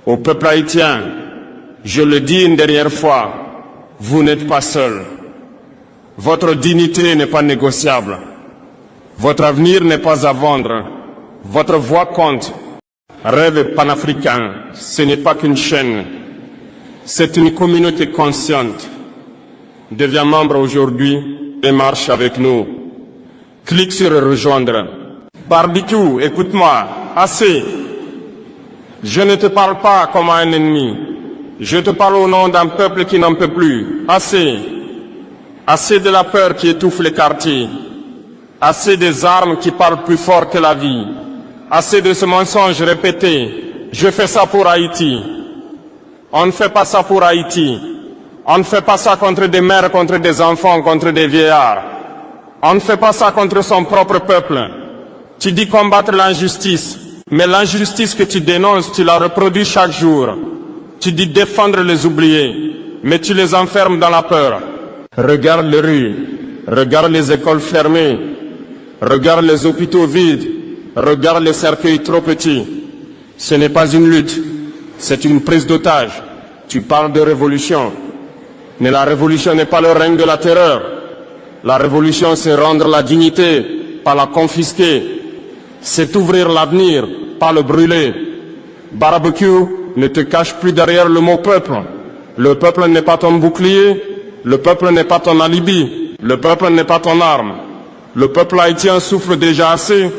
Au peuple haïtien, je le dis une dernière fois, vous n'êtes pas seul. Votre dignité n'est pas négociable. Votre avenir n'est pas à vendre. Votre voix compte. Rêve panafricain, ce n'est pas qu'une chaîne. C'est une communauté consciente. Deviens membre aujourd'hui et marche avec nous. Clique sur rejoindre. Barbecue, écoute-moi, assez. Je ne te parle pas comme à un ennemi. Je te parle au nom d'un peuple qui n'en peut plus. Assez. Assez de la peur qui étouffe les quartiers. Assez des armes qui parlent plus fort que la vie. Assez de ce mensonge répété. Je fais ça pour Haïti. On ne fait pas ça pour Haïti. On ne fait pas ça contre des mères, contre des enfants, contre des vieillards. On ne fait pas ça contre son propre peuple. Tu dis combattre l'injustice, mais l'injustice que tu dénonces, tu la reproduis chaque jour. Tu dis défendre les oubliés, mais tu les enfermes dans la peur. Regarde les rues, regarde les écoles fermées, regarde les hôpitaux vides, regarde les cercueils trop petits. Ce n'est pas une lutte, c'est une prise d'otage. Tu parles de révolution, mais la révolution n'est pas le règne de la terreur. La révolution, c'est rendre la dignité, pas la confisquer. C'est ouvrir l'avenir, pas le brûler. Barbecue, ne te cache plus derrière le mot peuple. Le peuple n'est pas ton bouclier, le peuple n'est pas ton alibi, le peuple n'est pas ton arme. Le peuple haïtien souffre déjà assez.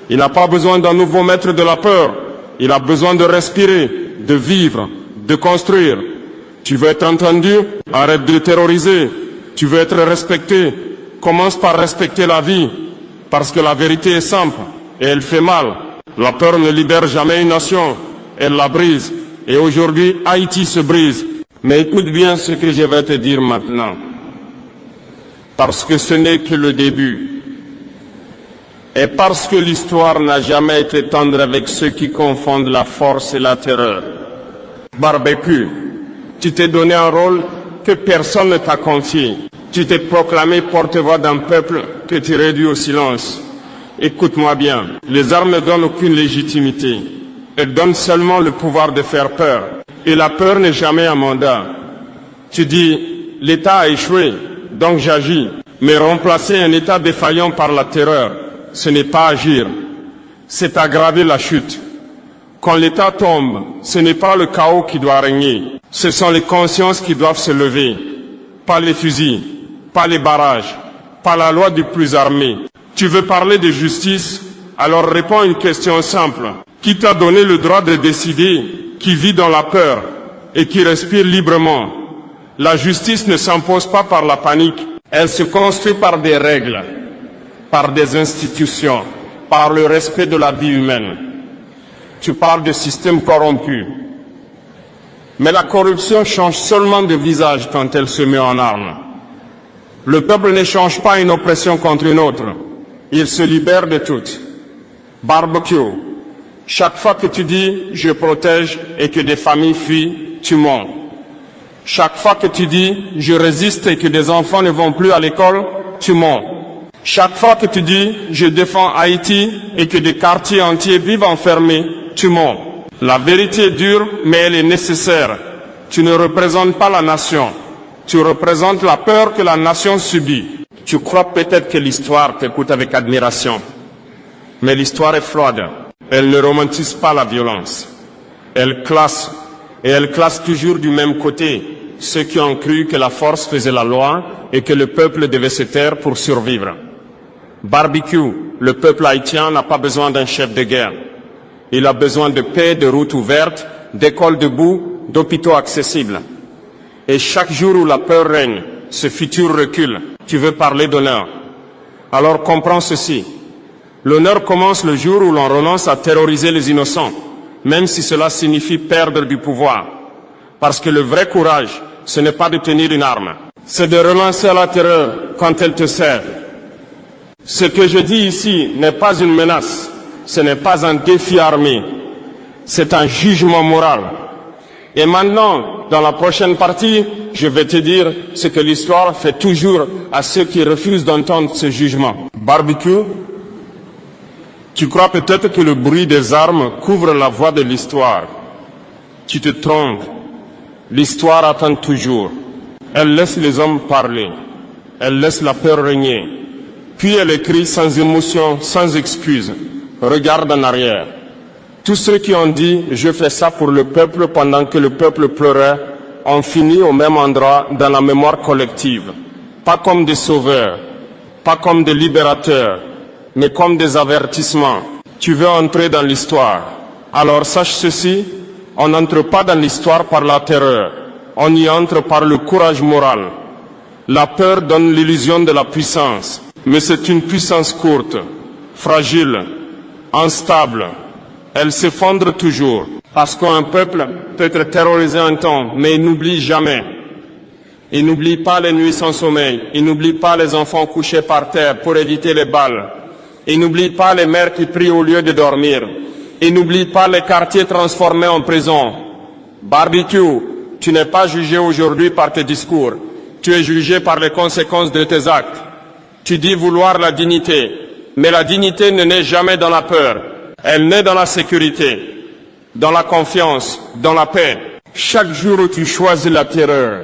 Il n'a pas besoin d'un nouveau maître de la peur. Il a besoin de respirer, de vivre, de construire. Tu veux être entendu? Arrête de terroriser. Tu veux être respecté? Commence par respecter la vie. Parce que la vérité est simple et elle fait mal. La peur ne libère jamais une nation. Elle la brise. Et aujourd'hui, Haïti se brise. Mais écoute bien ce que je vais te dire maintenant. Parce que ce n'est que le début. Et parce que l'histoire n'a jamais été tendre avec ceux qui confondent la force et la terreur. Barbecue, tu t'es donné un rôle que personne ne t'a confié. Tu t'es proclamé porte-voix d'un peuple que tu réduis au silence. Écoute-moi bien, les armes ne donnent aucune légitimité. Elles donnent seulement le pouvoir de faire peur. Et la peur n'est jamais un mandat. Tu dis, l'État a échoué, donc j'agis. Mais remplacer un État défaillant par la terreur, ce n'est pas agir, c'est aggraver la chute. Quand l'État tombe, ce n'est pas le chaos qui doit régner. Ce sont les consciences qui doivent se lever. Pas les fusils, pas les barrages, pas la loi du plus armé. Tu veux parler de justice? Alors réponds à une question simple. Qui t'a donné le droit de décider, qui vit dans la peur et qui respire librement? La justice ne s'impose pas par la panique. Elle se construit par des règles, par des institutions, par le respect de la vie humaine. Tu parles de système corrompu. Mais la corruption change seulement de visage quand elle se met en armes. Le peuple ne change pas une oppression contre une autre. Il se libère de toutes. Barbecue. Chaque fois que tu dis « je protège » et que des familles fuient, tu mens. Chaque fois que tu dis « je résiste » et que des enfants ne vont plus à l'école, tu mens. Chaque fois que tu dis « je défends Haïti » et que des quartiers entiers vivent enfermés, tu mens. La vérité est dure, mais elle est nécessaire. Tu ne représentes pas la nation. Tu représentes la peur que la nation subit. Tu crois peut-être que l'histoire t'écoute avec admiration. Mais l'histoire est froide. Elle ne romantise pas la violence. Elle classe, et elle classe toujours du même côté, ceux qui ont cru que la force faisait la loi et que le peuple devait se taire pour survivre. Barbecue, le peuple haïtien n'a pas besoin d'un chef de guerre. Il a besoin de paix, de routes ouvertes, d'écoles debout, d'hôpitaux accessibles. Et chaque jour où la peur règne, ce futur recule. Tu veux parler d'honneur. Alors comprends ceci. L'honneur commence le jour où l'on renonce à terroriser les innocents, même si cela signifie perdre du pouvoir. Parce que le vrai courage, ce n'est pas de tenir une arme. C'est de relancer à la terreur quand elle te sert. Ce que je dis ici n'est pas une menace. Ce n'est pas un défi armé, c'est un jugement moral. Et maintenant, dans la prochaine partie, je vais te dire ce que l'histoire fait toujours à ceux qui refusent d'entendre ce jugement. Barbecue, tu crois peut-être que le bruit des armes couvre la voix de l'histoire. Tu te trompes. L'histoire attend toujours. Elle laisse les hommes parler. Elle laisse la peur régner. Puis elle écrit sans émotion, sans excuse. Regarde en arrière. Tous ceux qui ont dit « je fais ça pour le peuple » pendant que le peuple pleurait, ont fini au même endroit dans la mémoire collective. Pas comme des sauveurs, pas comme des libérateurs, mais comme des avertissements. Tu veux entrer dans l'histoire. Alors sache ceci, on n'entre pas dans l'histoire par la terreur, on y entre par le courage moral. La peur donne l'illusion de la puissance, mais c'est une puissance courte, fragile, instable. Elle s'effondre toujours, parce qu'un peuple peut être terrorisé un temps, mais il n'oublie jamais. Il n'oublie pas les nuits sans sommeil, il n'oublie pas les enfants couchés par terre pour éviter les balles. Il n'oublie pas les mères qui prient au lieu de dormir. Il n'oublie pas les quartiers transformés en prison. Barbecue, tu n'es pas jugé aujourd'hui par tes discours. Tu es jugé par les conséquences de tes actes. Tu dis vouloir la dignité, mais la dignité ne naît jamais dans la peur. Elle naît dans la sécurité, dans la confiance, dans la paix. Chaque jour où tu choisis la terreur,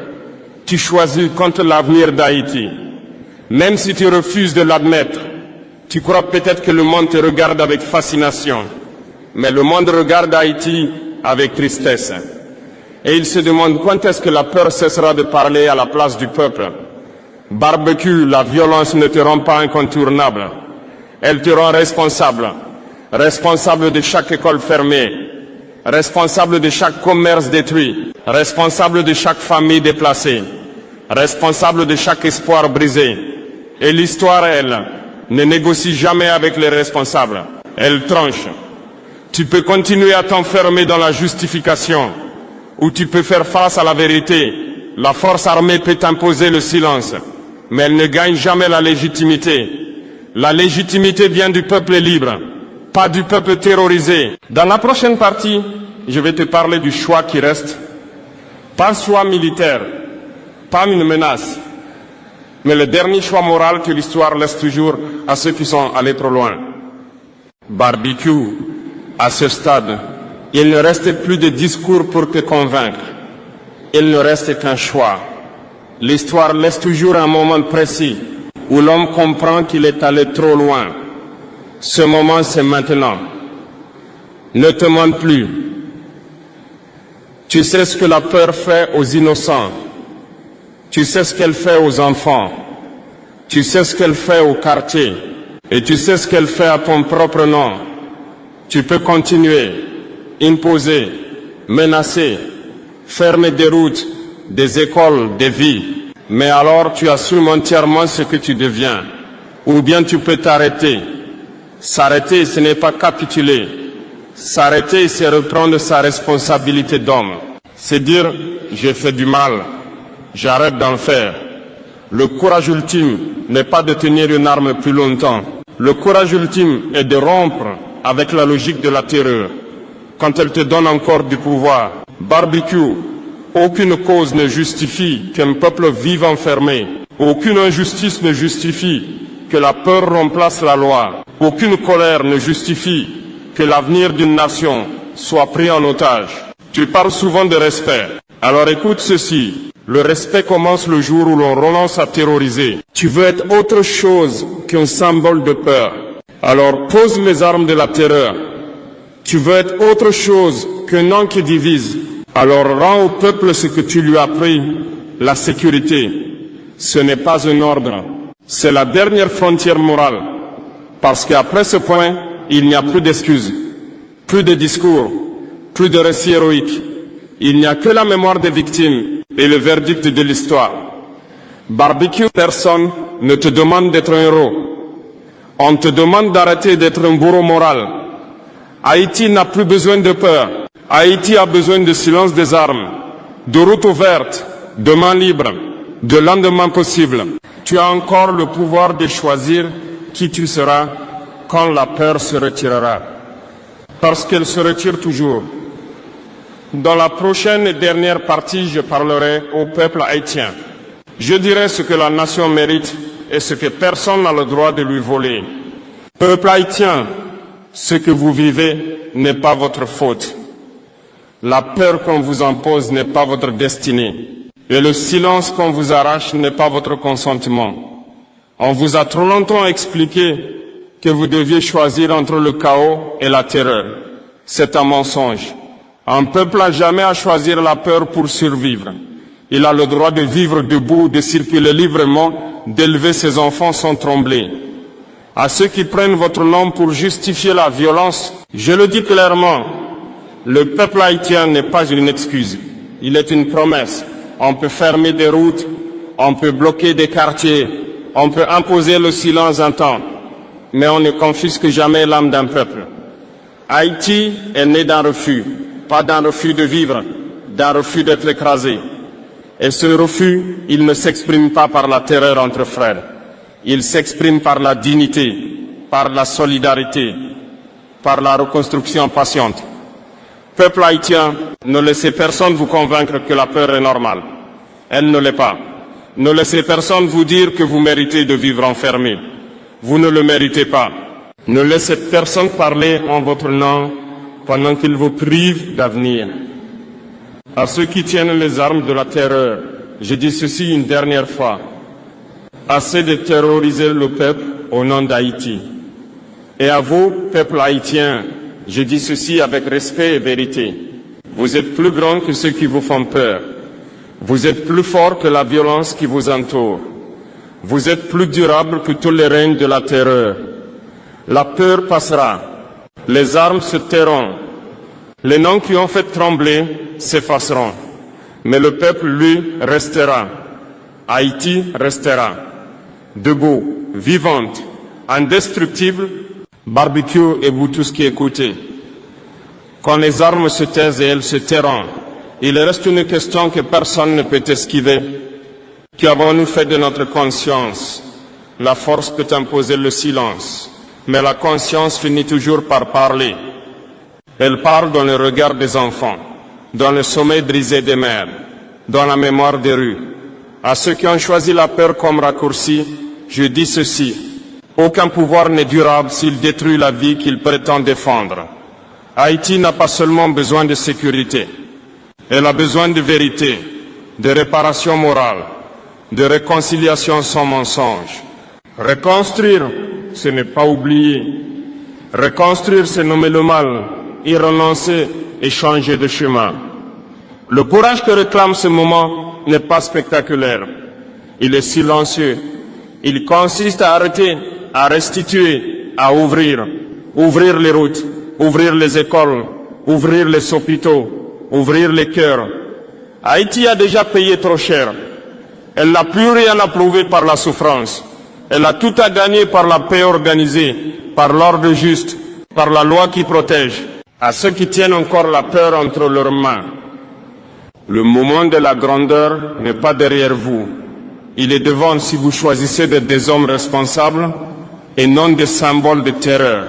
tu choisis contre l'avenir d'Haïti. Même si tu refuses de l'admettre, tu crois peut-être que le monde te regarde avec fascination. Mais le monde regarde Haïti avec tristesse. Et il se demande quand est-ce que la peur cessera de parler à la place du peuple. Barbecue, la violence ne te rend pas incontournable. Elle te rend responsable. Responsable de chaque école fermée. Responsable de chaque commerce détruit. Responsable de chaque famille déplacée. Responsable de chaque espoir brisé. Et l'histoire, elle, ne négocie jamais avec les responsables. Elle tranche. Tu peux continuer à t'enfermer dans la justification, ou tu peux faire face à la vérité. La force armée peut imposer le silence, mais elle ne gagne jamais la légitimité. La légitimité vient du peuple libre, pas du peuple terrorisé. Dans la prochaine partie, je vais te parler du choix qui reste. Pas un choix militaire, pas une menace, mais le dernier choix moral que l'histoire laisse toujours à ceux qui sont allés trop loin. Barbecue, à ce stade, il ne reste plus de discours pour te convaincre. Il ne reste qu'un choix. L'histoire laisse toujours un moment précis où l'homme comprend qu'il est allé trop loin. Ce moment, c'est maintenant. Ne te mens plus. Tu sais ce que la peur fait aux innocents. Tu sais ce qu'elle fait aux enfants. Tu sais ce qu'elle fait au quartier. Et tu sais ce qu'elle fait à ton propre nom. Tu peux continuer, imposer, menacer, fermer des routes, des écoles, des vies. Mais alors tu assumes entièrement ce que tu deviens. Ou bien tu peux t'arrêter. S'arrêter, ce n'est pas capituler. S'arrêter, c'est reprendre sa responsabilité d'homme. C'est dire, j'ai fait du mal, j'arrête d'en faire. Le courage ultime n'est pas de tenir une arme plus longtemps. Le courage ultime est de rompre avec la logique de la terreur, quand elle te donne encore du pouvoir. Barbecue, aucune cause ne justifie qu'un peuple vive enfermé. Aucune injustice ne justifie que la peur remplace la loi. Aucune colère ne justifie que l'avenir d'une nation soit pris en otage. Tu parles souvent de respect. Alors écoute ceci. Le respect commence le jour où l'on renonce à terroriser. Tu veux être autre chose qu'un symbole de peur. Alors pose les armes de la terreur. Tu veux être autre chose qu'un nom qui divise. Alors rends au peuple ce que tu lui as pris, la sécurité. Ce n'est pas un ordre, c'est la dernière frontière morale. Parce qu'après ce point, il n'y a plus d'excuses, plus de discours, plus de récits héroïques. Il n'y a que la mémoire des victimes et le verdict de l'histoire. Barbecue, personne ne te demande d'être un héros. On te demande d'arrêter d'être un bourreau moral. Haïti n'a plus besoin de peur. Haïti a besoin de silence des armes, de routes ouvertes, de mains libres, de lendemain possible. Tu as encore le pouvoir de choisir qui tu seras quand la peur se retirera. Parce qu'elle se retire toujours. Dans la prochaine et dernière partie, je parlerai au peuple haïtien. Je dirai ce que la nation mérite et ce que personne n'a le droit de lui voler. Peuple haïtien, ce que vous vivez n'est pas votre faute. La peur qu'on vous impose n'est pas votre destinée. Et le silence qu'on vous arrache n'est pas votre consentement. On vous a trop longtemps expliqué que vous deviez choisir entre le chaos et la terreur. C'est un mensonge. Un peuple n'a jamais à choisir la peur pour survivre. Il a le droit de vivre debout, de circuler librement, d'élever ses enfants sans trembler. À ceux qui prennent votre nom pour justifier la violence, je le dis clairement, le peuple haïtien n'est pas une excuse. Il est une promesse. On peut fermer des routes, on peut bloquer des quartiers, on peut imposer le silence un temps, mais on ne confisque jamais l'âme d'un peuple. Haïti est né d'un refus, pas d'un refus de vivre, d'un refus d'être écrasé. Et ce refus, il ne s'exprime pas par la terreur entre frères. Il s'exprime par la dignité, par la solidarité, par la reconstruction patiente. Peuple haïtien, ne laissez personne vous convaincre que la peur est normale. Elle ne l'est pas. Ne laissez personne vous dire que vous méritez de vivre enfermé. Vous ne le méritez pas. Ne laissez personne parler en votre nom pendant qu'il vous prive d'avenir. À ceux qui tiennent les armes de la terreur, je dis ceci une dernière fois. Assez de terroriser le peuple au nom d'Haïti. Et à vous, peuple haïtien, je dis ceci avec respect et vérité. Vous êtes plus grands que ceux qui vous font peur. Vous êtes plus forts que la violence qui vous entoure. Vous êtes plus durables que tous les règnes de la terreur. La peur passera. Les armes se tairont. Les noms qui ont fait trembler s'effaceront. Mais le peuple, lui, restera. Haïti restera. Debout, vivante, indestructible, barbecue et vous tous qui écoutez. Quand les armes se taisent et elles se tairont, il reste une question que personne ne peut esquiver. Qu'avons-nous fait de notre conscience? La force peut imposer le silence, mais la conscience finit toujours par parler. Elle parle dans le regard des enfants, dans le sommeil brisé des mères, dans la mémoire des rues. À ceux qui ont choisi la peur comme raccourci, je dis ceci. Aucun pouvoir n'est durable s'il détruit la vie qu'il prétend défendre. Haïti n'a pas seulement besoin de sécurité. Elle a besoin de vérité, de réparation morale, de réconciliation sans mensonge. Reconstruire, ce n'est pas oublier. Reconstruire, c'est nommer le mal, y renoncer et changer de chemin. Le courage que réclame ce moment n'est pas spectaculaire. Il est silencieux. Il consiste à arrêter, à restituer, à ouvrir. Ouvrir les routes, ouvrir les écoles, ouvrir les hôpitaux, ouvrir les cœurs. Haïti a déjà payé trop cher. Elle n'a plus rien à prouver par la souffrance. Elle a tout à gagner par la paix organisée, par l'ordre juste, par la loi qui protège. À ceux qui tiennent encore la peur entre leurs mains, le moment de la grandeur n'est pas derrière vous. Il est devant si vous choisissez d'être des hommes responsables et non des symboles de terreur.